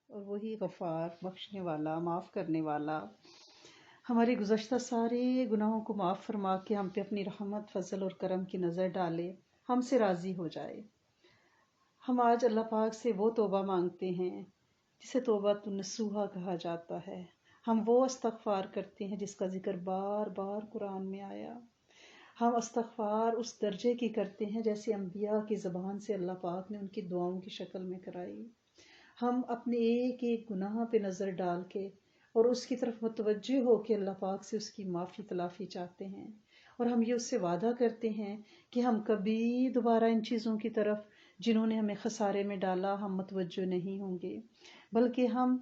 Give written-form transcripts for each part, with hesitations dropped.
اور وہی غفار، بخشنے والا، معاف کرنے والا، ہمارے گزشتہ سارے گناہوں کو معاف فرما کے ہم پہ اپنی رحمت، فضل اور کرم کی نظر ڈالے، ہم سے راضی ہو جائے۔ ہم آج اللہ پاک سے وہ توبہ مانگتے ہیں جسے توبہ نصوحہ کہا جاتا ہے۔ ہم وہ استغفار کرتے ہیں جس کا ذکر بار بار قرآن میں آیا۔ ہم استغفار اس درجے کی کرتے ہیں جیسے انبیاء کی زبان سے اللہ پاک نے ان کی دعاؤں کی شکل میں کرائی۔ ہم اپنے ایک ایک گناہ پہ نظر ڈال کے اور اس کی طرف متوجہ ہو کے اللہ پاک سے اس کی معافی تلافی چاہتے ہیں، اور ہم یہ اس سے وعدہ کرتے ہیں کہ ہم کبھی دوبارہ ان چیزوں کی طرف جنہوں نے ہمیں خسارے میں ڈالا ہم متوجہ نہیں ہوں گے، بلکہ ہم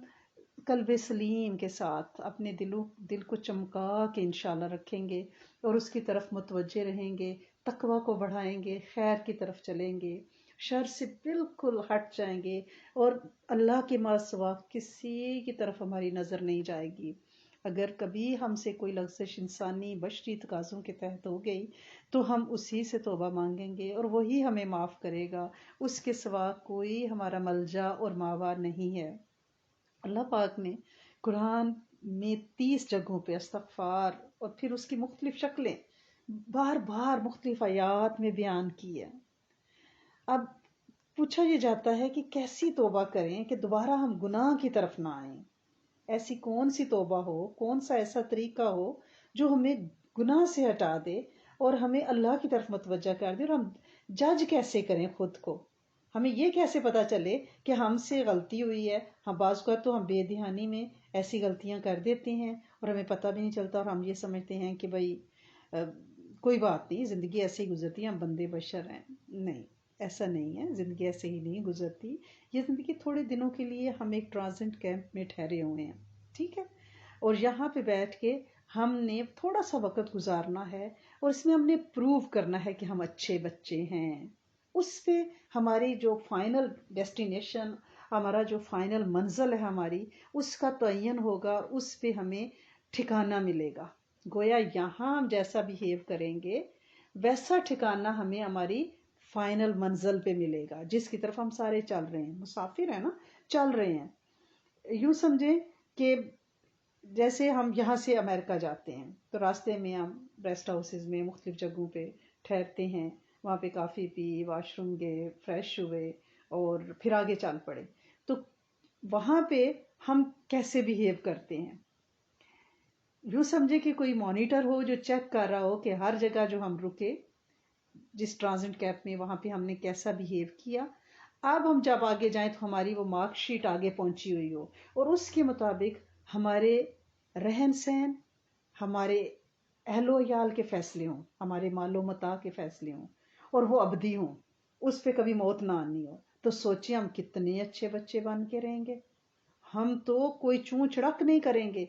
قلب سلیم کے ساتھ اپنے دل کو چمکا کے انشاءاللہ رکھیں گے اور اس کی طرف متوجہ رہیں گے، تقوی کو بڑھائیں گے، خیر کی طرف چلیں گے، شر سے بالکل ہٹ جائیں گے، اور اللہ کے ما سوا کسی کی طرف ہماری نظر نہیں جائے گی۔ اگر کبھی ہم سے کوئی لغزش انسانی بشری تقاضوں کے تحت ہو گئی تو ہم اسی سے توبہ مانگیں گے اور وہی ہمیں معاف کرے گا، اس کے سوا کوئی ہمارا ملجا اور ماوا نہیں ہے۔ اللہ پاک نے قرآن میں 30 جگہوں پہ استغفار اور پھر اس کی مختلف شکلیں بار بار مختلف آیات میں بیان کی ہے۔ اب پوچھا یہ جاتا ہے کہ کیسی توبہ کریں کہ دوبارہ ہم گناہ کی طرف نہ آئیں۔ ایسی کون سی توبہ ہو، کون سا ایسا طریقہ ہو جو ہمیں گناہ سے ہٹا دے اور ہمیں اللہ کی طرف متوجہ کر دے، اور ہم جج کیسے کریں خود کو، ہمیں یہ کیسے پتا چلے کہ ہم سے غلطی ہوئی ہے۔ ہم بعض اوقات تو ہم بے دھیانی میں ایسی غلطیاں کر دیتے ہیں اور ہمیں پتہ بھی نہیں چلتا، اور ہم یہ سمجھتے ہیں کہ بھائی کوئی بات نہیں، زندگی ایسے ہی گزرتی ہے، ہم بندے بشر ہیں۔ نہیں، ایسا نہیں ہے، زندگی ایسے ہی نہیں گزرتی۔ یہ زندگی تھوڑے دنوں کے لیے ہم ایک ٹرانزٹ کیمپ میں ٹھہرے ہوئے ہیں، ٹھیک ہے، اور یہاں پہ بیٹھ کے ہم نے تھوڑا سا وقت گزارنا ہے اور اس میں ہم نے پروو کرنا ہے کہ ہم اچھے بچے ہیں۔ اس پہ ہماری جو فائنل ڈیسٹینیشن، ہمارا جو فائنل منزل ہے ہماری، اس کا تعین ہوگا، اس پہ ہمیں ٹھکانہ ملے گا۔ گویا یہاں ہم جیسا بیہیو کریں گے ویسا ٹھکانہ ہمیں ہماری فائنل منزل پہ ملے گا جس کی طرف ہم سارے چل رہے ہیں، مسافر ہیں نا، چل رہے ہیں۔ یوں سمجھیں کہ جیسے ہم یہاں سے امریکہ جاتے ہیں تو راستے میں ہم ریسٹ ہاؤسز میں مختلف جگہوں پہ ٹھہرتے ہیں، وہاں پہ کافی پی، واش روم گئے، فریش ہوئے اور پھر آگے چل پڑے۔ تو وہاں پہ ہم کیسے بیہیو کرتے ہیں؟ یوں سمجھے کہ کوئی مانیٹر ہو جو چیک کر رہا ہو کہ ہر جگہ جو ہم رکے جس ٹرانزٹ کیمپ میں وہاں پہ ہم نے کیسا بیہیو کیا۔ اب ہم جب آگے جائیں تو ہماری وہ مارک شیٹ آگے پہنچی ہوئی ہو اور اس کے مطابق ہمارے رہن سہن، ہمارے اہل و عیال کے فیصلے ہوں، ہمارے مال و متاع کے فیصلے ہوں، اور وہ ابدی ہوں، اس پہ کبھی موت نہ آنی ہو۔ تو سوچیں ہم کتنے اچھے بچے بن کے رہیں گے۔ ہم تو کوئی چون چڑک نہیں کریں گے،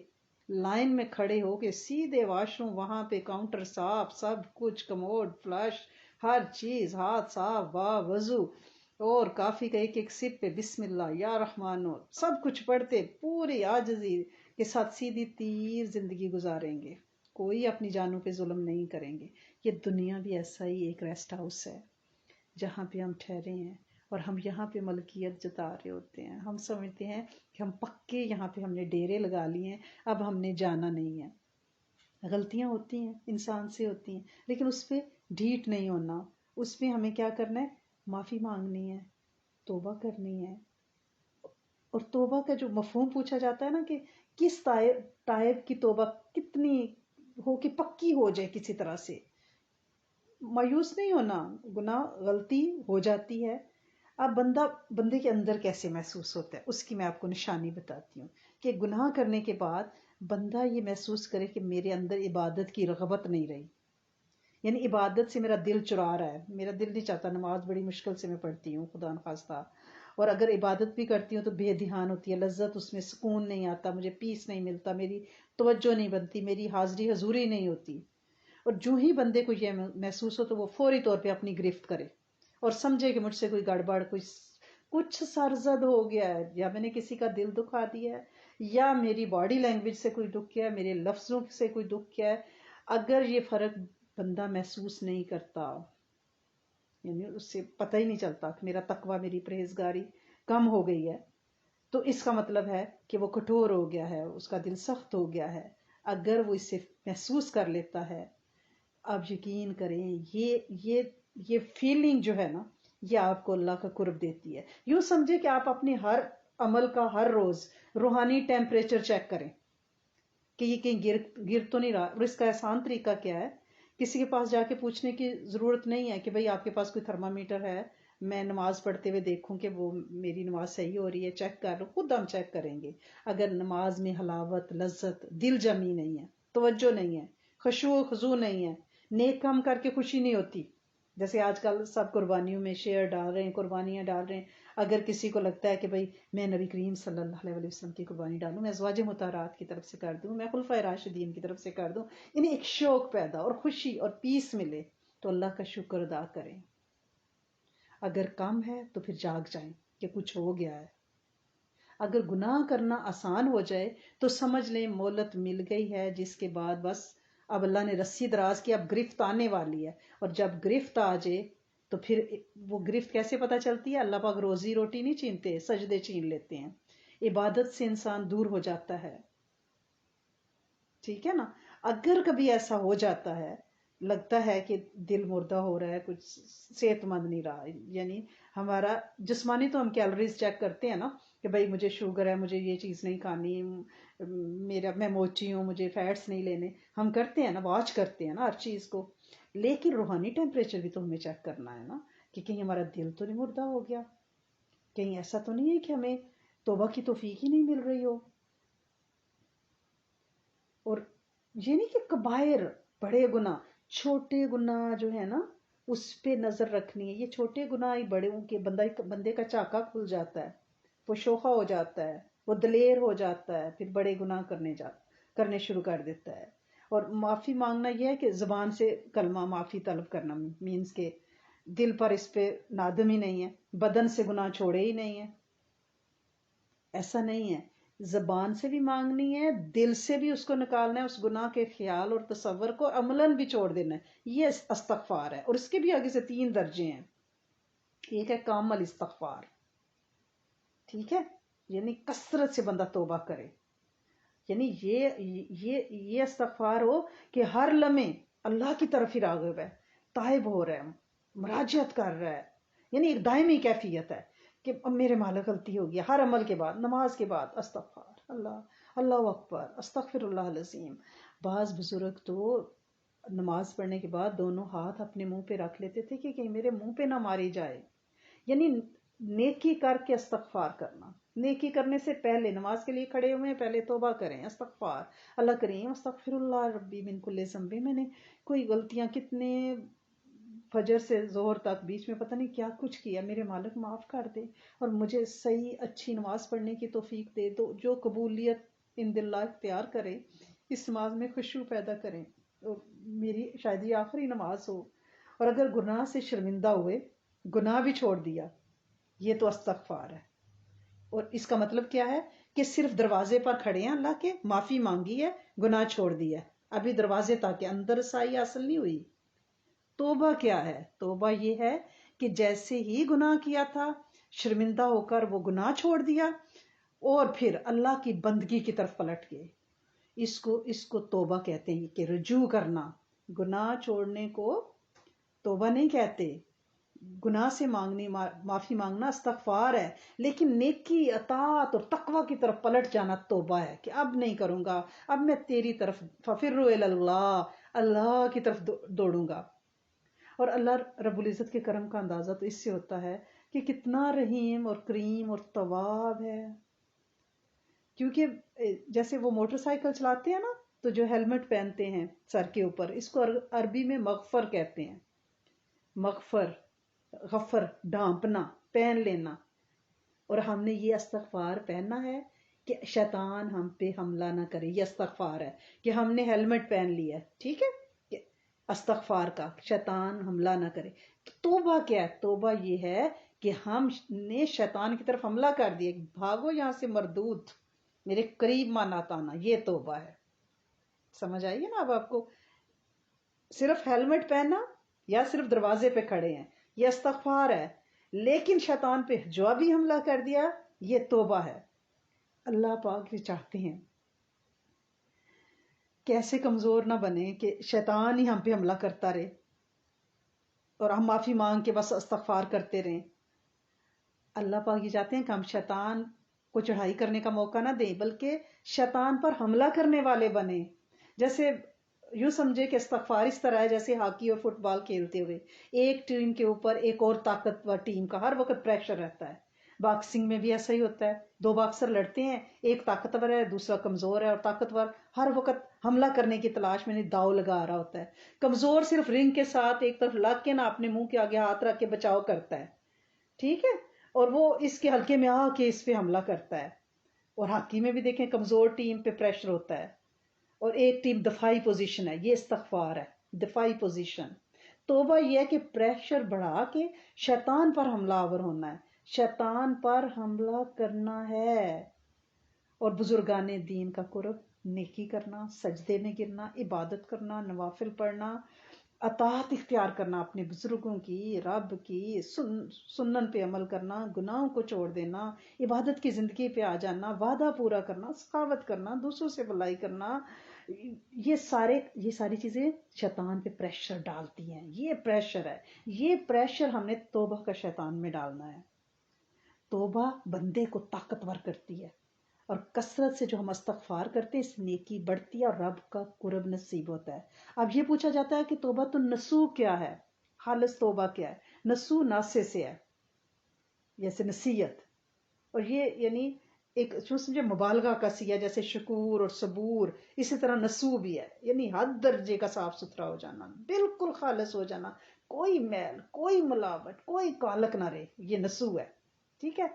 لائن میں کھڑے ہو کے سیدھے واش روم، وہاں پہ کاؤنٹر صاف، سب کچھ کموڈ، فلش، ہر چیز، ہاتھ صاف، وضو، اور کافی کا ایک ایک سپ پہ بسم اللہ یا رحمان، سب کچھ پڑھتے پوری عاجزی کے ساتھ سیدھی تیر زندگی گزاریں گے۔ کوئی اپنی جانوں پہ ظلم نہیں کریں گے۔ یہ دنیا بھی ایسا ہی ایک ریسٹ ہاؤس ہے جہاں پہ ہم ٹھہرے ہیں اور ہم یہاں پہ ملکیت جتا رہے ہوتے ہیں۔ ہم سمجھتے ہیں کہ ہم پکے یہاں پہ ہم نے ڈیرے لگا لیے ہیں، اب ہم نے جانا نہیں ہے۔ غلطیاں ہوتی ہیں، انسان سے ہوتی ہیں، لیکن اس پہ ڈھیٹ نہیں ہونا۔ اس میں ہمیں کیا کرنا ہے؟ معافی مانگنی ہے، توبہ کرنی ہے۔ اور توبہ کا جو مفہوم پوچھا جاتا ہے نا کہ کس ٹائپ کی توبہ کتنی ہو کہ پکی ہو جائے کسی طرح سے، مایوس نہیں ہونا، گناہ غلطی ہو جاتی ہے۔ اب بندے کے اندر کیسے محسوس ہوتا ہے اس کی میں آپ کو نشانی بتاتی ہوں کہ گناہ کرنے کے بعد بندہ یہ محسوس کرے کہ میرے اندر عبادت کی رغبت نہیں رہی، یعنی عبادت سے میرا دل چرا رہا ہے، میرا دل نہیں چاہتا، نماز بڑی مشکل سے میں پڑھتی ہوں خدا نخواستہ، اور اگر عبادت بھی کرتی ہوں تو بے دھیان ہوتی ہے، لذت اس میں، سکون نہیں آتا، مجھے پیس نہیں ملتا، میری توجہ نہیں بنتی، میری حاضری حضوری نہیں ہوتی۔ اور جو ہی بندے کو یہ محسوس ہو تو وہ فوری طور پہ اپنی گرفت کرے اور سمجھے کہ مجھ سے کوئی گڑبڑ، کچھ سرزد ہو گیا ہے، یا میں نے کسی کا دل دکھا دیا ہے، یا میری باڈی لینگویج سے کوئی دکھ کیا ہے، میرے لفظوں سے کوئی دکھ کیا ہے۔ اگر یہ فرق بندہ محسوس نہیں کرتا، یعنی اس سے پتہ ہی نہیں چلتا کہ میرا تقوی، میری پرہیزگاری کم ہو گئی ہے، تو اس کا مطلب ہے کہ وہ کٹھور ہو گیا ہے، اس کا دل سخت ہو گیا ہے۔ اگر وہ اسے محسوس کر لیتا ہے، آپ یقین کریں یہ فیلنگ جو ہے نا، یہ آپ کو اللہ کا قرب دیتی ہے۔ یوں سمجھے کہ آپ اپنے ہر عمل کا ہر روز روحانی ٹیمپریچر چیک کریں کہ یہ کہیں گر تو نہیں رہا۔ اور اس کا آسان طریقہ کیا ہے؟ کسی کے پاس جا کے پوچھنے کی ضرورت نہیں ہے کہ بھئی آپ کے پاس کوئی تھرمامیٹر ہے، میں نماز پڑھتے ہوئے دیکھوں کہ وہ میری نماز صحیح ہو رہی ہے، چیک کر لو۔ خود ہم چیک کریں گے۔ اگر نماز میں حلاوت، لذت، دل جمی نہیں ہے، توجہ نہیں ہے، خشوع و خضوع نہیں ہے، نیک کام کر کے خوشی نہیں ہوتی، جیسے آج کل سب قربانیوں میں شیئر ڈال رہے ہیں، قربانیاں ڈال رہے ہیں۔ اگر کسی کو لگتا ہے کہ بھئی میں نبی کریم صلی اللہ علیہ وسلم کی قربانی ڈالوں، میں ازواج مطہرات کی طرف سے کر دوں، میں خلفائے راشدین کی طرف سے کر دوں، یعنی ایک شوق پیدا اور خوشی اور پیس ملے، تو اللہ کا شکر ادا کریں۔ اگر کم ہے تو پھر جاگ جائیں کہ کچھ ہو گیا ہے۔ اگر گناہ کرنا آسان ہو جائے تو سمجھ لیں مہلت مل گئی ہے، جس کے بعد بس اب اللہ نے رسی دراز کی، اب گرفت آنے والی ہے۔ اور جب گرفت آ جائے تو پھر وہ گرفت کیسے پتہ چلتی ہے؟ اللہ پاک روزی روٹی نہیں چھینتے، سجدے چھین لیتے ہیں۔ عبادت سے انسان دور ہو جاتا ہے، ٹھیک ہے نا۔ اگر کبھی ایسا ہو جاتا ہے، لگتا ہے کہ دل مردہ ہو رہا ہے، کچھ صحت مند نہیں رہا، یعنی ہمارا جسمانی تو ہم کیلوریز چیک کرتے ہیں نا کہ بھائی مجھے شوگر ہے، مجھے یہ چیز نہیں کھانی، میں موٹی ہوں، مجھے فیٹس نہیں لینے، ہم کرتے ہیں نا، واچ کرتے ہیں نا ہر چیز کو۔ لیکن روحانی ٹیمپریچر بھی تو ہمیں چیک کرنا ہے نا، کہ کہیں ہمارا دل تو نہیں مردہ ہو گیا، کہیں ایسا تو نہیں ہے کہ ہمیں توبہ کی توفیق ہی نہیں مل رہی ہو۔ اور یہ نہیں کہ کبائر، بڑے گناہ، چھوٹے گناہ جو ہے نا اس پہ نظر رکھنی ہے۔ یہ چھوٹے گناہ ہی بڑے ہوں کہ بندے کا چاکا کھل جاتا ہے، وہ شوخہ ہو جاتا ہے، وہ دلیر ہو جاتا ہے، پھر بڑے گناہ کرنے شروع کر دیتا ہے۔ اور معافی مانگنا یہ ہے کہ زبان سے کلمہ معافی طلب کرنا، مینز کہ دل پر اس پہ نادم ہی نہیں ہے، بدن سے گناہ چھوڑے ہی نہیں ہے، ایسا نہیں ہے۔ زبان سے بھی مانگنی ہے، دل سے بھی اس کو نکالنا ہے، اس گناہ کے خیال اور تصور کو عملاً بھی چھوڑ دینا ہے۔ یہ استغفار ہے۔ اور اس کے بھی آگے سے 3 درجے ہیں۔ ایک ہے کامل استغفار، ٹھیک ہے، یعنی کثرت سے بندہ توبہ کرے، یعنی یہ استغفار ہو کہ ہر لمحے اللہ کی طرف ہی راغب ہے، تائب ہو رہا ہے، مراجعت کر رہا ہے، یعنی ایک دائمی کیفیت ہے کہ اب میرے مال غلطی ہو گیا۔ ہر عمل کے بعد، نماز کے بعد استغفار، اللہ اکبر، استغفر اللہ العظیم۔ بعض بزرگ تو نماز پڑھنے کے بعد دونوں ہاتھ اپنے منہ پہ رکھ لیتے تھے کہ کہیں میرے منہ پہ نہ ماری جائے، یعنی نیکی کر کے استغفار کرنا۔ نیکی کرنے سے پہلے، نماز کے لیے کھڑے ہوئے ہیں، پہلے توبہ کریں، استغفار، اللہ کریم استغفر اللہ ربی من کل ذنب، میں نے کوئی غلطیاں کتنے فجر سے ظہر تک بیچ میں پتہ نہیں کیا کچھ کیا، میرے مالک معاف کر دے اور مجھے صحیح اچھی نماز پڑھنے کی توفیق دے دو، جو قبولیت ان اللہ اختیار کرے، اس نماز میں خشوع پیدا کریں، اور میری شاید یہ آخری نماز ہو۔ اور اگر گناہ سے شرمندہ ہوئے، گناہ بھی چھوڑ دیا، یہ تو استغفار ہے۔ اور اس کا مطلب کیا ہے کہ صرف دروازے پر کھڑے ہیں اللہ کے، معافی مانگی ہے، گناہ چھوڑ دیا ہے، ابھی دروازے تک اندر رسائی حاصل نہیں ہوئی۔ توبہ کیا ہے؟ توبہ یہ ہے کہ جیسے ہی گناہ کیا تھا، شرمندہ ہو کر وہ گناہ چھوڑ دیا اور پھر اللہ کی بندگی کی طرف پلٹ گئے۔ اس کو توبہ کہتے ہیں، کہ رجوع کرنا۔ گناہ چھوڑنے کو توبہ نہیں کہتے، گناہ سے معافی مانگنا استغفار ہے، لیکن نیکی، اطاعت اور تقوی کی طرف پلٹ جانا توبہ ہے، کہ اب نہیں کروں گا، اب میں تیری طرف، ففروا الی اللہ، اللہ کی طرف دوڑوں گا۔ اور اللہ رب العزت کے کرم کا اندازہ تو اس سے ہوتا ہے کہ کتنا رحیم اور کریم اور تواب ہے۔ کیونکہ جیسے وہ موٹر سائیکل چلاتے ہیں نا، تو جو ہیلمٹ پہنتے ہیں سر کے اوپر، اس کو عربی میں مغفر کہتے ہیں۔ مغفر، غفر، ڈھانپنا، پہن لینا۔ اور ہم نے یہ استغفار پہننا ہے کہ شیطان ہم پہ حملہ نہ کرے، یہ استغفار ہے کہ ہم نے ہیلمٹ پہن لیا ہے، ٹھیک ہے، استغفار کا، شیطان حملہ نہ کرے۔ توبہ کیا ہے؟ توبہ یہ ہے کہ ہم نے شیطان کی طرف حملہ کر دیا، بھاگو یہاں سے مردود، میرے قریب مت آنا، یہ توبہ ہے۔ سمجھ آئیے نا اب آپ کو؟ صرف ہیلمٹ پہنا یا صرف دروازے پہ کھڑے ہیں، یہ استغفار ہے، لیکن شیطان پہ جو بھی حملہ کر دیا، یہ توبہ ہے۔ اللہ پاک یہ چاہتے ہیں کہ ایسے کمزور نہ بنے کہ شیطان ہی ہم پہ حملہ کرتا رہے اور ہم معافی مانگ کے بس استغفار کرتے رہیں. اللہ پاک یہ چاہتے ہیں کہ ہم شیطان کو چڑھائی کرنے کا موقع نہ دیں، بلکہ شیطان پر حملہ کرنے والے بنیں. جیسے یوں سمجھے کہ استغفار اس طرح ہے جیسے ہاکی اور فٹ بال کھیلتے ہوئے ایک ٹیم کے اوپر ایک اور طاقتور ٹیم کا ہر وقت پریشر رہتا ہے. باکسنگ میں بھی ایسا ہی ہوتا ہے، دو باکسر لڑتے ہیں، ایک طاقتور ہے دوسرا کمزور ہے، اور طاقتور ہر وقت حملہ کرنے کی تلاش میں داؤ لگا رہا ہوتا ہے. کمزور صرف رنگ کے ساتھ ایک طرف لگ کے نہ اپنے منہ کے آگے ہاتھ رکھ کے بچاؤ کرتا ہے، ٹھیک ہے، اور وہ اس کے حلقے میں آ کے اس پہ حملہ کرتا ہے. اور ہاکی میں بھی دیکھیں کمزور ٹیم پہ پریشر ہوتا ہے اور ایک ٹیم دفاعی پوزیشن ہے. یہ استغفار ہے، دفاعی پوزیشن. توبہ یہ ہے کہ پریشر بڑھا کے شیطان پر حملہ آور ہونا ہے، شیطان پر حملہ کرنا ہے. اور بزرگان دین کا قرب، نیکی کرنا، سجدے میں گرنا، عبادت کرنا، نوافل پڑھنا، اطاعت اختیار کرنا اپنے بزرگوں کی، رب کی، سنن پہ عمل کرنا، گناہوں کو چھوڑ دینا، عبادت کی زندگی پہ آ جانا، وعدہ پورا کرنا، سخاوت کرنا، دوسروں سے بھلائی کرنا، یہ ساری چیزیں شیطان پہ پریشر ڈالتی ہیں. یہ پریشر ہے، یہ پریشر ہم نے توبہ کا شیطان میں ڈالنا ہے. توبہ بندے کو طاقتور کرتی ہے، اور کثرت سے جو ہم استغفار کرتے ہیں اس نیکی بڑھتی ہے اور رب کا قرب نصیب ہوتا ہے. اب یہ پوچھا جاتا ہے کہ توبہ تو نسو کیا ہے، خالص توبہ کیا ہے؟ نسو ناسے سے ہے، جیسے نصیحت، اور یہ یعنی ایک جو سمجھے مبالغہ کا سیا، جیسے شکور اور صبور، اسی طرح نسو بھی ہے، یعنی حد درجے کا صاف ستھرا ہو جانا، بالکل خالص ہو جانا، کوئی میل، کوئی ملاوٹ، کوئی کالک نہ رہے، یہ نسو ہے. ٹھیک ہے،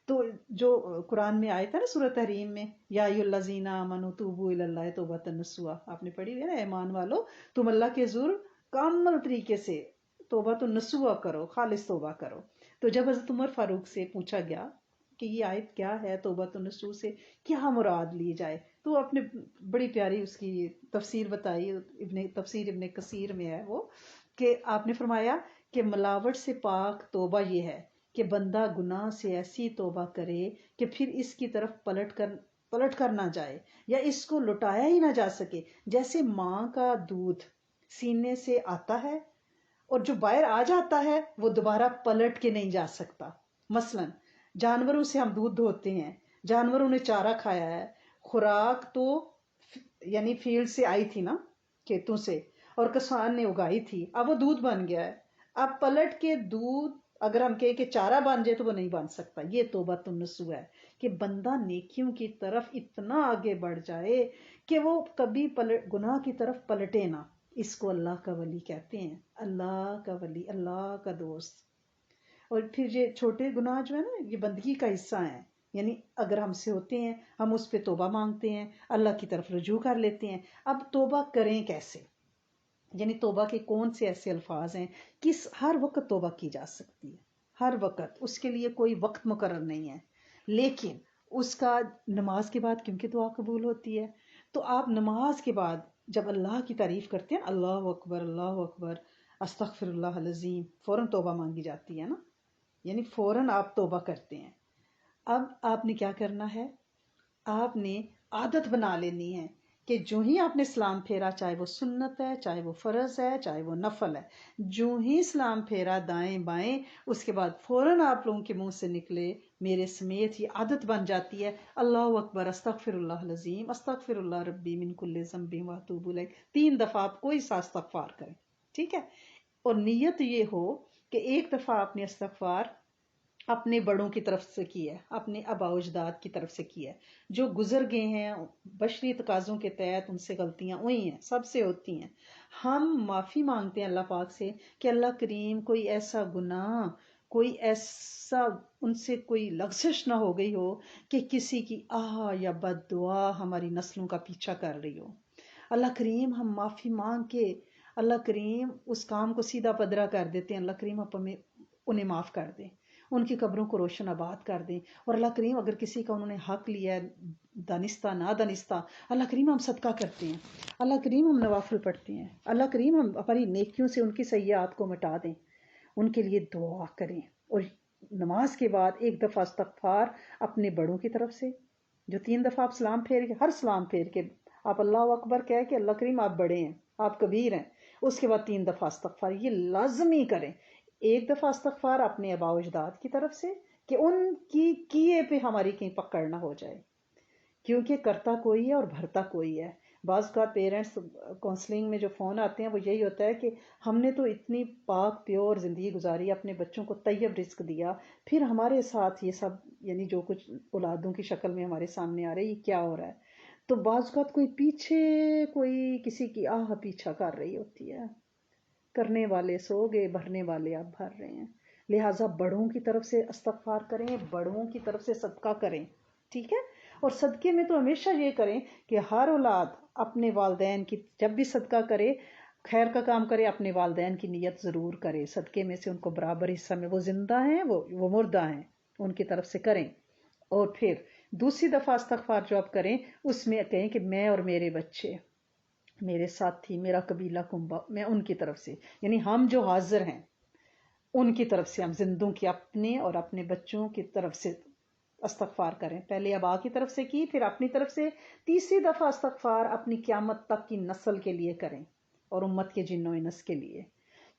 تو جو قرآن میں آئے تھا نا سورۃ تحریم میں، یا ایھا الذین آمنوا توبوا الی اللہ توبۃ نصوحا، آپ نے پڑھی ہوئی ہے نا، ایمان والو تم اللہ کے حضور کامل طریقے سے توبۃ نصوحا کرو، خالص توبہ کرو. تو جب حضرت عمر فاروق سے پوچھا گیا کہ یہ آیت کیا ہے، توبۃ نصوح سے کیا مراد لی جائے، تو آپ نے بڑی پیاری اس کی تفسیر بتائی، ابن کثیر میں ہے وہ، کہ آپ نے فرمایا کہ ملاوٹ سے پاک توبہ یہ ہے کہ بندہ گناہ سے ایسی توبہ کرے کہ پھر اس کی طرف پلٹ کر نہ جائے، یا اس کو لٹایا ہی نہ جا سکے. جیسے ماں کا دودھ سینے سے آتا ہے اور جو باہر آ جاتا ہے وہ دوبارہ پلٹ کے نہیں جا سکتا. مثلا جانوروں سے ہم دودھ دھوتے ہیں، جانوروں نے چارہ کھایا ہے، خوراک تو یعنی فیلڈ سے آئی تھی نا، کھیتوں سے، اور کسان نے اگائی تھی، اب وہ دودھ بن گیا ہے. اب پلٹ کے دودھ اگر ہم کہیں کہ چارہ بن جائے تو وہ نہیں بن سکتا. یہ توبۃ النصوح ہے کہ بندہ نیکیوں کی طرف اتنا آگے بڑھ جائے کہ وہ کبھی گناہ کی طرف پلٹے نہ. اس کو اللہ کا ولی کہتے ہیں، اللہ کا ولی، اللہ کا دوست. اور پھر یہ چھوٹے گناہ جو ہے نا، یہ بندگی کا حصہ ہیں، یعنی اگر ہم سے ہوتے ہیں ہم اس پہ توبہ مانگتے ہیں، اللہ کی طرف رجوع کر لیتے ہیں. اب توبہ کریں کیسے، یعنی توبہ کے کون سے ایسے الفاظ ہیں، ہر وقت توبہ کی جا سکتی ہے، ہر وقت، اس کے لیے کوئی وقت مقرر نہیں ہے. لیکن اس کا نماز کے بعد کیونکہ دعا قبول ہوتی ہے، تو آپ نماز کے بعد جب اللہ کی تعریف کرتے ہیں، اللہ اکبر اللہ اکبر استغفر اللہ العظیم، فوراً توبہ مانگی جاتی ہے نا، یعنی فوراً آپ توبہ کرتے ہیں. اب آپ نے کیا کرنا ہے، آپ نے عادت بنا لینی ہے کہ جو ہی آپ نے سلام پھیرا، چاہے وہ سنت ہے، چاہے وہ فرض ہے، چاہے وہ نفل ہے، جو ہی سلام پھیرا دائیں بائیں، اس کے بعد فوراً آپ لوگوں کے منہ سے نکلے، میرے سمیت یہ عادت بن جاتی ہے، اللہ اکبر استغفر اللہ العظیم استغفر اللہ ربی من کل ذنب واتوب الیہ. 3 دفعہ آپ کوئی سا استغفار کریں، ٹھیک ہے. اور نیت یہ ہو کہ ایک دفعہ آپ نے استغفار اپنے بڑوں کی طرف سے کی ہے، اپنے آباء و اجداد کی طرف سے کی ہے، جو گزر گئے ہیں بشری تقاضوں کے تحت، ان سے غلطیاں ہوئی ہیں، سب سے ہوتی ہیں. ہم معافی مانگتے ہیں اللہ پاک سے کہ اللہ کریم کوئی ایسا گناہ، کوئی ایسا ان سے کوئی لغزش نہ ہو گئی ہو کہ کسی کی آہ یا بد دعا ہماری نسلوں کا پیچھا کر رہی ہو. اللہ کریم ہم معافی مانگ کے اللہ کریم اس کام کو سیدھا پدرا کر دیتے ہیں. اللہ کریم آپ ہمیں انہیں معاف کر دیں، ان کی قبروں کو روشن آباد کر دیں. اور اللہ کریم اگر کسی کا انہوں نے حق لیا ہے دانستہ نادانستہ، اللہ کریم ہم صدقہ کرتے ہیں، اللہ کریم ہم نوافل پڑھتے ہیں، اللہ کریم ہم اپنی نیکیوں سے ان کی سیئات کو مٹا دیں، ان کے لیے دعا کریں. اور نماز کے بعد ایک دفعہ استغفار اپنے بڑوں کی طرف سے، جو 3 دفعہ آپ سلام پھیر کے، ہر سلام پھیر کے آپ اللہ اکبر کہہ کہ اللہ کریم آپ بڑے ہیں، آپ کبیر ہیں، اس کے بعد 3 دفعہ استغفار، یہ لازمی کریں۔ 1 دفعہ استغفار اپنے آباء و اجداد کی طرف سے کہ ان کی کیے پہ ہماری کہیں پکڑ نہ ہو جائے، کیونکہ کرتا کوئی ہے اور بھرتا کوئی ہے۔ بعض کا پیرنٹس کونسلنگ میں جو فون آتے ہیں وہ یہی ہوتا ہے کہ ہم نے تو اتنی پاک پیور زندگی گزاری، اپنے بچوں کو طیب رزق دیا، پھر ہمارے ساتھ یہ سب یعنی جو کچھ اولادوں کی شکل میں ہمارے سامنے آ رہا ہے یہ کیا ہو رہا ہے؟ تو بعض اوقات کوئی پیچھے کوئی کسی کی آہ پیچھا کر رہی ہوتی ہے، کرنے والے سو گئے، بھرنے والے اب بھر رہے ہیں۔ لہٰذا بڑوں کی طرف سے استغفار کریں، بڑوں کی طرف سے صدقہ کریں، ٹھیک ہے؟ اور صدقے میں تو ہمیشہ یہ کریں کہ ہر اولاد اپنے والدین کی جب بھی صدقہ کرے، خیر کا کام کرے، اپنے والدین کی نیت ضرور کرے، صدقے میں سے ان کو برابر حصہ میں، وہ زندہ ہیں وہ مردہ ہیں، ان کی طرف سے کریں۔ اور پھر دوسری دفعہ استغفار جو آپ کریں اس میں کہیں کہ میں اور میرے بچے، میرے ساتھی، میرا قبیلہ کنبہ، میں ان کی طرف سے، یعنی ہم جو حاضر ہیں ان کی طرف سے، ہم زندوں کی اپنے اور اپنے بچوں کی طرف سے استغفار کریں۔ پہلے ابا کی طرف سے کی، پھر اپنی طرف سے تیسری دفعہ استغفار اپنی قیامت تک کی نسل کے لیے کریں اور امت کے جن و انس کے لیے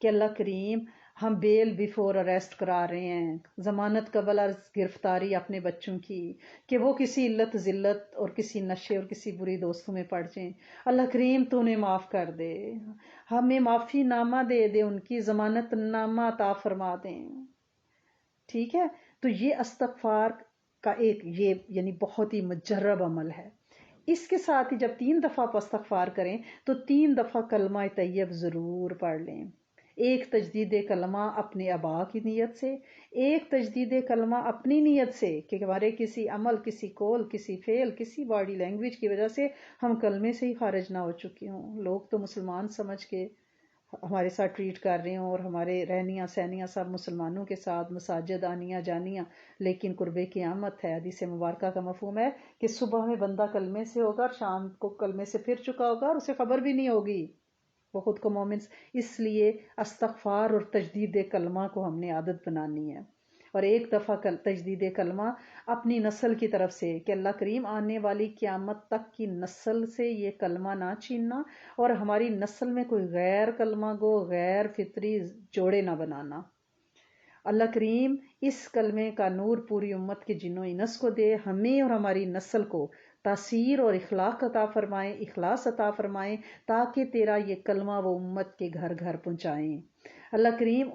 کہ اللہ کریم ہم بیل بیفور اریسٹ کرا رہے ہیں، ضمانت قبل از گرفتاری اپنے بچوں کی، کہ وہ کسی علت ذلت اور کسی نشے اور کسی بری دوستوں میں پڑ جائیں، اللہ کریم تو انہیں معاف کر دے، ہمیں معافی نامہ دے دے، ان کی ضمانت نامہ عطا فرما دیں، ٹھیک ہے؟ تو یہ استغفار کا ایک یہ یعنی بہت ہی مجرب عمل ہے۔ اس کے ساتھ ہی جب 3 دفعہ آپ استغفار کریں تو 3 دفعہ کلمہ طیب ضرور پڑھ لیں، ایک تجدید کلمہ اپنے آبا کی نیت سے، ایک تجدید کلمہ اپنی نیت سے کہ ہمارے کسی عمل، کسی قول، کسی فعل، کسی باڈی لینگویج کی وجہ سے ہم کلمے سے ہی خارج نہ ہو چکے ہوں، لوگ تو مسلمان سمجھ کے ہمارے ساتھ ٹریٹ کر رہے ہوں اور ہمارے رہنیاں سہنیاں سب مسلمانوں کے ساتھ، مساجد آنیاں جانیاں، لیکن قرب قیامت ہے، حدیث مبارکہ کا مفہوم ہے کہ صبح میں بندہ کلمے سے ہوگا اور شام کو کلمے سے پھر چکا ہوگا اور اسے خبر بھی نہیں ہوگی وہ خود کو مومن۔ اس لیے استغفار اور تجدید کلمہ کو ہم نے عادت بنانی ہے، اور ایک دفعہ تجدید کلمہ اپنی نسل کی طرف سے کہ اللہ کریم آنے والی قیامت تک کی نسل سے یہ کلمہ نہ چھیننا، اور ہماری نسل میں کوئی غیر کلمہ گو، غیر فطری جوڑے نہ بنانا۔ اللہ کریم اس کلمے کا نور پوری امت کے جن و انس کو دے، ہمیں اور ہماری نسل کو تاثیر اور اخلاق عطا فرمائیں، اخلاص عطا فرمائیں، تاکہ تیرا یہ کلمہ وہ امت کے گھر گھر پہنچائیں۔ اللہ کریم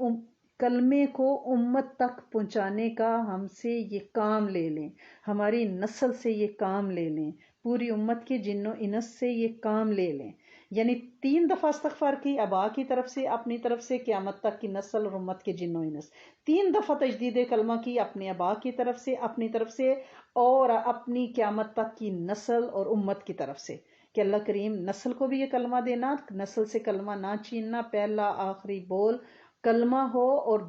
کلمے کو امت تک پہنچانے کا ہم سے یہ کام لے لیں، ہماری نسل سے یہ کام لے لیں، پوری امت کے جن و انس سے یہ کام لے لیں۔ یعنی 3 دفعہ استغفار کی آبا کی طرف سے، اپنی طرف سے، قیامت تک کی نسل اور امت کے جن و انس، 3 دفعہ تجدید کلمہ کی اپنے آبا کی طرف سے، اپنی طرف سے، اور اپنی قیامت تک کی نسل اور امت کی طرف سے کہ اللہ کریم نسل کو بھی یہ کلمہ دینا، نسل سے کلمہ نہ چھیننا، پہلا آخری بول کلمہ ہو، اور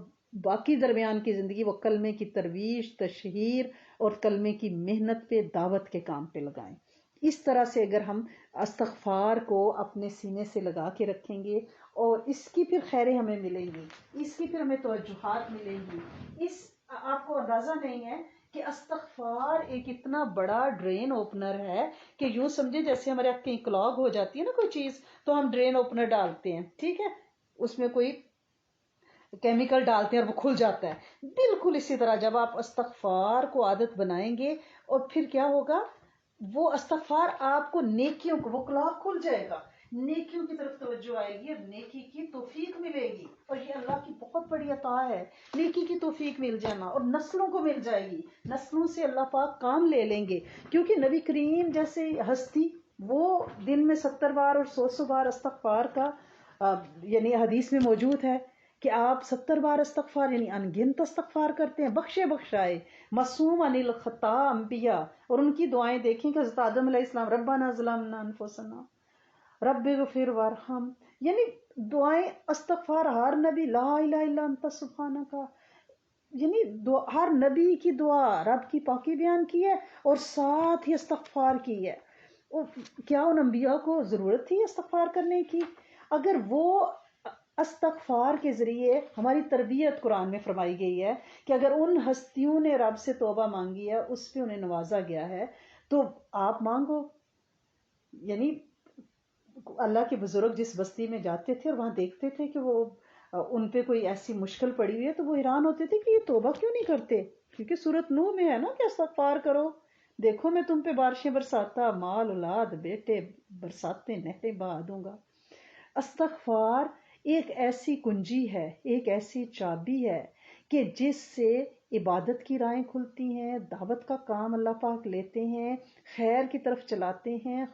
باقی درمیان کی زندگی وہ کلمے کی ترویج، تشہیر اور کلمے کی محنت پہ، دعوت کے کام پہ لگائیں۔ اس طرح سے اگر ہم استغفار کو اپنے سینے سے لگا کے رکھیں گے، اور اس کی پھر خیریں ہمیں ملیں گی، اس کی پھر ہمیں توجہات ملیں گی۔ آپ کو اندازہ نہیں ہے کہ استغفار ایک اتنا بڑا ڈرین اوپنر ہے کہ یوں سمجھے جیسے ہمارے کہیں کلاگ ہو جاتی ہے نا کوئی چیز، تو ہم ڈرین اوپنر ڈالتے ہیں، ٹھیک ہے، اس میں کوئی کیمیکل ڈالتے ہیں اور وہ کھل جاتا ہے، بالکل اسی طرح جب آپ استغفار کو عادت بنائیں گے اور پھر کیا ہوگا، وہ استغفار آپ کو نیکیوں کو، وہ کلاگ کھل جائے گا، نیکیوں کی طرف توجہ آئے گی اور نیکی کی توفیق ملے گی، اور یہ اللہ کی بہت بڑی عطا ہے، نیکی کی توفیق مل جانا، اور نسلوں کو مل جائے گی، نسلوں سے اللہ پاک کام لے لیں گے، کیونکہ نبی کریم جیسے ہستی وہ دن میں 70 بار اور 100 بار استغفار کا یعنی حدیث میں موجود ہے کہ آپ 70 بار استغفار یعنی انگنت استغفار کرتے ہیں، بخشے بخشائے، معصوم عن الخطا انبیاء، اور ان کی دعائیں دیکھیں کہ حضرت آدم علیہ السلام ربنا ظلمنا انفسنا رب اغفر وارحم، یعنی دعائیں استغفار ہر نبی، لا الہ الا انت سبحانک، یعنی ہر نبی کی دعا رب کی پاکی بیان کی ہے اور ساتھ ہی استغفار کی ہے۔ کیا ان انبیاء کو ضرورت تھی استغفار کرنے کی؟ اگر وہ استغفار کے ذریعے، ہماری تربیت قرآن میں فرمائی گئی ہے کہ اگر ان ہستیوں نے رب سے توبہ مانگی ہے، اس پہ انہیں نوازا گیا ہے، تو آپ مانگو. یعنی اللہ کے بزرگ جس بستی میں جاتے تھے اور وہاں دیکھتے تھے کہ وہ ان پہ کوئی ایسی مشکل پڑی ہوئی ہے تو وہ حیران ہوتے تھے کہ یہ توبہ کیوں نہیں کرتے، کیونکہ سورت نوح میں ہے نا کہ استغفار کرو، دیکھو میں تم پہ بارشیں برساتا، مال اولاد بیٹے برساتے نہریں بہا دوں گا. استغفار ایک ایسی کنجی ہے، ایک ایسی چابی ہے کہ جس سے عبادت کی راہیں کھلتی ہیں، دعوت کا کام اللہ پاک لیتے ہیں، خیر کی طرف چلاتے ہیں،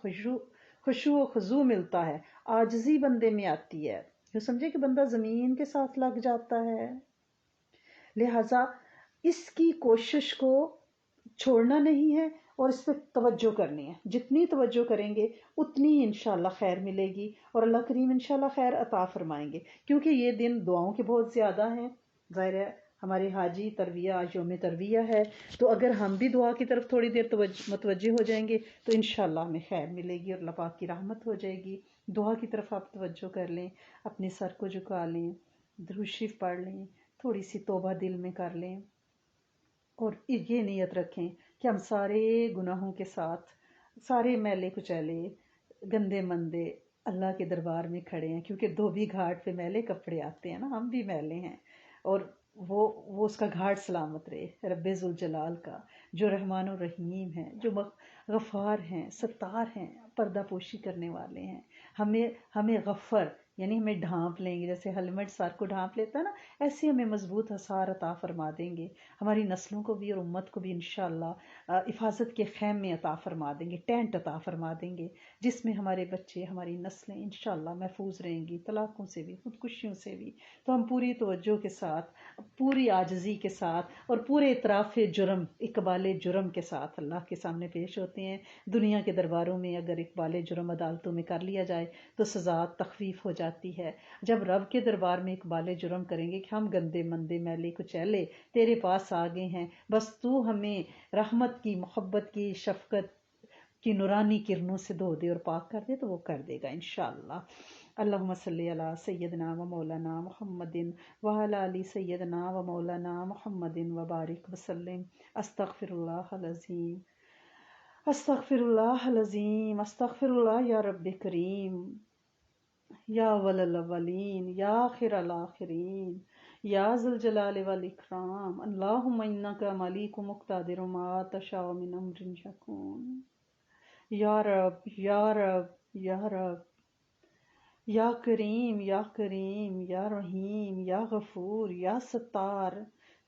خشوع و خضوع ملتا ہے، عاجزی بندے میں آتی ہے. جو سمجھے کہ بندہ زمین کے ساتھ لگ جاتا ہے. لہذا اس کی کوشش کو چھوڑنا نہیں ہے اور اس پہ توجہ کرنی ہے. جتنی توجہ کریں گے اتنی ہی انشاءاللہ خیر ملے گی اور اللہ کریم انشاءاللہ خیر عطا فرمائیں گے. کیونکہ یہ دن دعاؤں کے بہت زیادہ ہیں. ظاہر ہے ہمارے حاجی ترویہ آج یوم ترویہ ہے، تو اگر ہم بھی دعا کی طرف تھوڑی دیر متوجہ ہو جائیں گے تو انشاءاللہ ہمیں خیر ملے گی اور اللہ پاک کی رحمت ہو جائے گی. دعا کی طرف آپ توجہ کر لیں، اپنے سر کو جھکا لیں، درود شریف پڑھ لیں، تھوڑی سی توبہ دل میں کر لیں اور یہ نیت رکھیں کہ ہم سارے گناہوں کے ساتھ، سارے میلے کچیلے گندے مندے اللہ کے دربار میں کھڑے ہیں. کیونکہ دھوبی گھاٹ پہ میلے کپڑے آتے ہیں نا، ہم بھی میلے ہیں، اور وہ اس کا گھاٹ سلامت رہے رب ذوالجلال کا، جو رحمان الرحیم ہے، جو غفار ہیں، ستار ہیں، پردہ پوشی کرنے والے ہیں. ہمیں غفر یعنی ہمیں ڈھانپ لیں گے، جیسے ہیلمٹ سر کو ڈھانپ لیتا ہے نا، ایسے ہمیں مضبوط حصار عطا فرما دیں گے. ہماری نسلوں کو بھی اور امت کو بھی انشاءاللہ حفاظت کے خیمے عطا فرما دیں گے، ٹینٹ عطا فرما دیں گے، جس میں ہمارے بچے، ہماری نسلیں انشاءاللہ محفوظ رہیں گی، طلاقوں سے بھی، خودکشیوں سے بھی. تو ہم پوری توجہ کے ساتھ، پوری عاجزی کے ساتھ اور پورے اعتراف جرم، اقبال جرم کے ساتھ اللہ کے سامنے پیش ہوتے ہیں. دنیا کے درباروں میں اگر اقبال جرم عدالتوں میں کر لیا جائے تو سزا تخفیف ہو جاتی ہے. جب رب کے دربار میں اقبال جرم کریں گے کہ ہم گندے مندے میلے کچیلے تیرے پاس آ گئے ہیں، بس تو ہمیں رحمت کی، محبت کی، شفقت کی نورانی کرنوں سے دھو دے اور پاک کر دے، تو وہ کر دے گا انشاءاللہ. اللہم صلی علی سیدنا و مولانا محمد وعلی آل سیدنا و مولانا محمد وبارک وسلم. استغفر اللہ العظیم، استغفر اللہ العظیم، استغفر اللہ یا رب کریم، یا اول الاولین یا آخر الاخرین، یا ذی الجلال والاکرام. اللہم انک ملیک مقتدر ما تشاء من امر یکون. یا رب یا رب یا رب، یا کریم یا کریم، یا رحیم یا غفور یا ستار.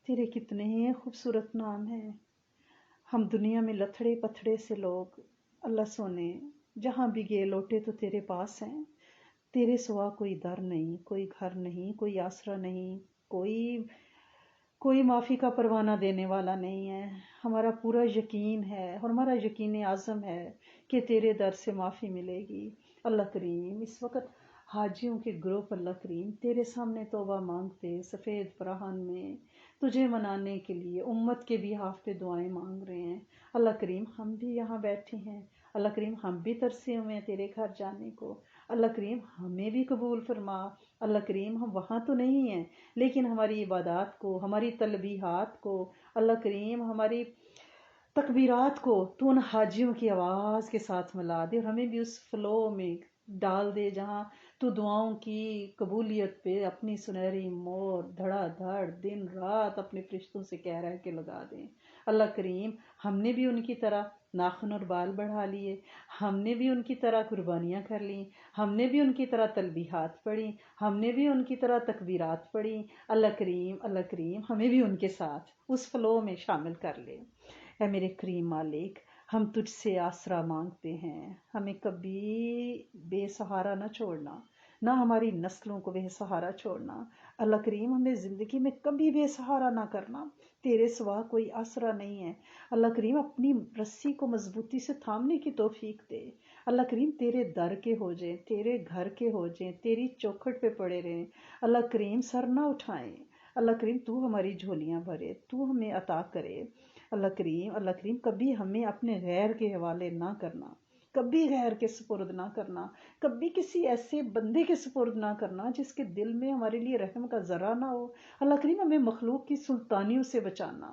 تیرے کتنے خوبصورت نام ہیں. ہم دنیا میں لتھڑے پتھڑے سے لوگ، اللہ سونے جہاں بھی گئے لوٹے تو تیرے پاس ہیں. تیرے سوا کوئی در نہیں، کوئی گھر نہیں، کوئی آسرا نہیں، کوئی معافی کا پروانہ دینے والا نہیں ہے. ہمارا پورا یقین ہے اور ہمارا یقین عظم ہے کہ تیرے در سے معافی ملے گی. اللہ کریم اس وقت حاجیوں کے گروپ اللہ کریم تیرے سامنے توبہ مانگتے سفید فرحان میں تجھے منانے کے لیے امت کے بھی ہاف پہ دعائیں مانگ رہے ہیں. اللہ کریم ہم بھی یہاں بیٹھے ہیں، اللہ کریم ہم بھی ترسے ہوئے ہیں تیرے گھر جانے کو. اللہ کریم ہمیں بھی قبول فرما. اللہ کریم ہم وہاں تو نہیں ہیں لیکن ہماری عبادات کو، ہماری تلبیحات کو، اللہ کریم ہماری تکبیرات کو تو ان حاجیوں کی آواز کے ساتھ ملا دے اور ہمیں بھی اس فلو میں ڈال دے جہاں تو دعاؤں کی قبولیت پہ اپنی سنہری مور دھڑا دھڑ دن رات اپنے فرشتوں سے کہہ رہا ہے کہ لگا دیں. اللہ کریم ہم نے بھی ان کی طرح ناخن اور بال بڑھا لیے، ہم نے بھی ان کی طرح قربانیاں کر لیں، ہم نے بھی ان کی طرح تلبیحات پڑھی، ہم نے بھی ان کی طرح تکبیرات پڑھی. اللہ کریم ہمیں بھی ان کے ساتھ اس فلو میں شامل کر لے. اے میرے کریم مالک، ہم تجھ سے آسرا مانگتے ہیں، ہمیں کبھی بے سہارا نہ چھوڑنا، نہ ہماری نسلوں کو بے سہارا چھوڑنا. اللہ کریم ہمیں زندگی میں کبھی بے سہارا نہ کرنا. تیرے سوا کوئی آسرا نہیں ہے. اللہ کریم اپنی رسی کو مضبوطی سے تھامنے کی توفیق دے. اللہ کریم تیرے در کے ہو جائیں، تیرے گھر کے ہو جائیں، تیری چوکھٹ پہ پڑے رہیں. اللہ کریم سر نہ اٹھائیں. اللہ کریم تو ہماری جھولیاں بھرے، تو ہمیں عطا کرے. اللہ کریم کبھی ہمیں اپنے غیر کے حوالے نہ کرنا، کبھی غیر کے سپرد نہ کرنا، کبھی کسی ایسے بندے کے سپرد نہ کرنا جس کے دل میں ہمارے لیے رحم کا ذرہ نہ ہو. اللہ کریم ہمیں مخلوق کی سلطانیوں سے بچانا.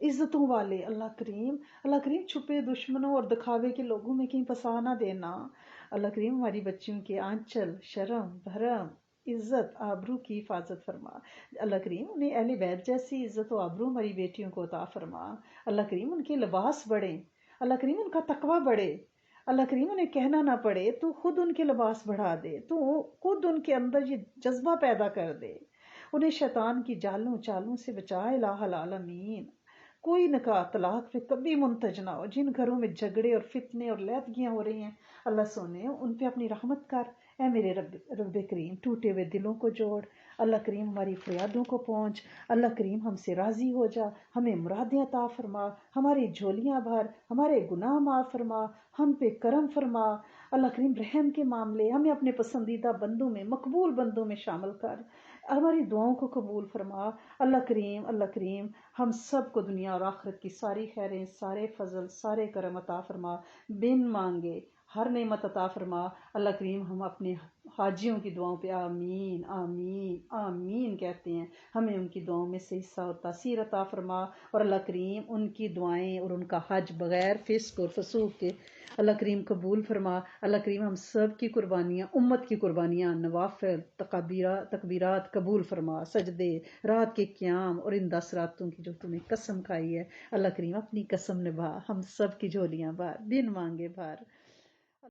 عزتوں والے اللہ کریم چھپے دشمنوں اور دکھاوے کے لوگوں میں کہیں پھنسا نہ دینا۔ اللہ کریم ہماری بچیوں کے آنچل، شرم، بھرم، عزت، آبرو کی حفاظت فرما۔ اللہ کریم انہیں اہل بیت جیسی عزت و آبرو ہماری بیٹیوں کو عطا فرما۔ اللہ کریم ان کے لباس بڑھیں، اللہ کریم ان کا تقوی بڑھے، اللہ کریم انہیں کہنا نہ پڑے تو خود ان کے لباس بڑھا دے، تو خود ان کے اندر یہ جذبہ پیدا کر دے، انہیں شیطان کی جالوں چالوں سے بچائے الہ العالمین۔ کوئی نکاح طلاق پہ کبھی منتج نہ ہو، جن گھروں میں جھگڑے اور فتنے اور علیحدگیاں ہو رہی ہیں اللہ سونے ان پہ اپنی رحمت کر۔ اے میرے رب کریم ٹوٹے ہوئے دلوں کو جوڑ، اللہ کریم ہماری فریادوں کو پہنچ، اللہ کریم ہم سے راضی ہو جا، ہمیں مرادیں عطا فرما، ہماری جھولیاں بھر، ہمارے گناہ معاف فرما، ہم پہ کرم فرما، اللہ کریم رحم کے معاملے ہمیں اپنے پسندیدہ بندوں میں، مقبول بندوں میں شامل کر، ہماری دعاؤں کو قبول فرما۔ اللہ کریم ہم سب کو دنیا اور آخرت کی ساری خیریں، سارے فضل، سارے کرم عطا فرما، بن مانگے ہر نعمت عطا فرما۔ اللہ کریم ہم اپنے حاجیوں کی دعاؤں پہ آمین آمین آمین کہتے ہیں، ہمیں ان کی دعاؤں میں سے حصہ و تاثیر عطا فرما، اور اللہ کریم ان کی دعائیں اور ان کا حج بغیر فسق اور فسوق کے اللہ کریم قبول فرما۔ اللہ کریم ہم سب کی قربانیاں، امت کی قربانیاں، نوافل، تکبیرات قبول فرما، سجدے، رات کے قیام اور ان 10 راتوں کی جو تم نے قسم کھائی ہے اللہ کریم اپنی قسم نبھا، ہم سب کی جھولیاں بھر، بن مانگے بھر۔